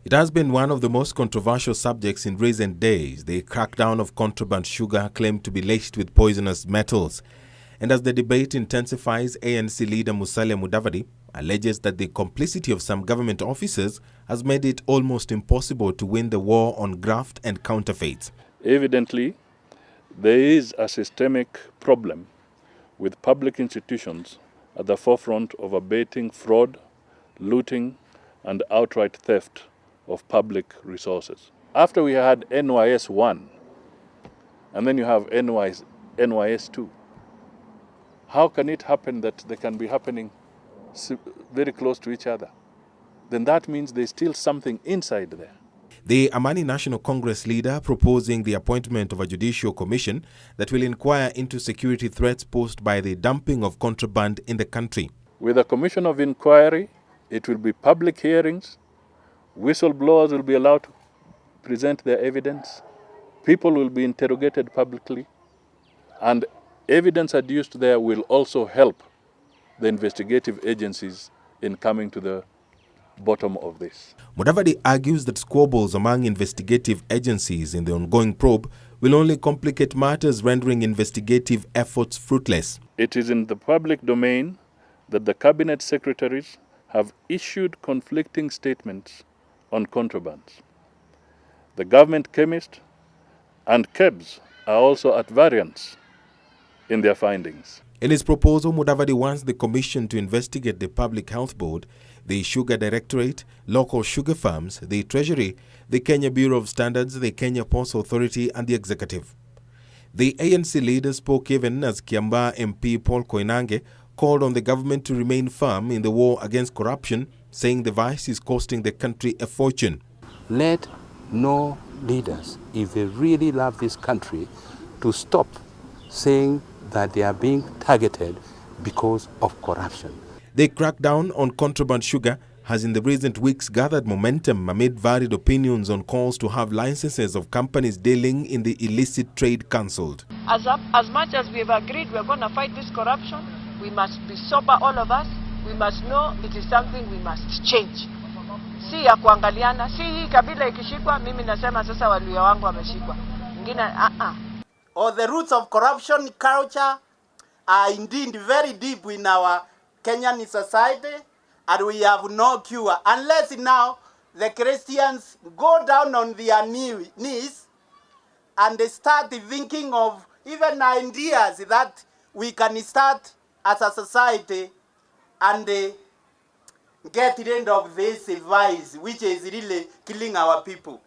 It has been one of the most controversial subjects in recent days, the crackdown of contraband sugar claimed to be laced with poisonous metals. And as the debate intensifies, ANC leader Musalia Mudavadi alleges that the complicity of some government officers has made it almost impossible to win the war on graft and counterfeits. Evidently, there is a systemic problem with public institutions at the forefront of abating fraud, looting, and outright theft of public resources. After we had NYS 1, and then you have NYS 2, how can it happen that they can be happening very close to each other? Then that means there's still something inside there. The Amani National Congress leader proposing the appointment of a judicial commission that will inquire into security threats posed by the dumping of contraband in the country. With a commission of inquiry, it will be public hearings, whistleblowers will be allowed to present their evidence, people will be interrogated publicly, and evidence adduced there will also help the investigative agencies in coming to the bottom of this. Mudavadi argues that squabbles among investigative agencies in the ongoing probe will only complicate matters, rendering investigative efforts fruitless. It is in the public domain that the cabinet secretaries have issued conflicting statements on contrabands. The government chemist and KEBS are also at variance in their findings. In his proposal, Mudavadi wants the commission to investigate the Public Health Board, the Sugar Directorate, local sugar farms, the Treasury, the Kenya Bureau of Standards, the Kenya Ports Authority, and the Executive. The ANC leader spoke even as Kiambaa MP Paul Koinange called on the government to remain firm in the war against corruption, saying the vice is costing the country a fortune. Let no leaders, if they really love this country, to stop saying that they are being targeted because of corruption. The crackdown on contraband sugar has in the recent weeks gathered momentum amid varied opinions on calls to have licenses of companies dealing in the illicit trade cancelled. As much as we have agreed we are going to fight this corruption, we must be sober, all of us. We must know it is something we must change. Si ya kuangaliana, si hii kabila ikishikwa, mimi nasema sasa waluya wangu wameshikwa. Ngine Or the roots of corruption culture are indeed very deep in our Kenyan society, and we have no cure unless now the Christians go down on their knees and they start thinking of even ideas that we can start as a society and get rid of this vice which is really killing our people.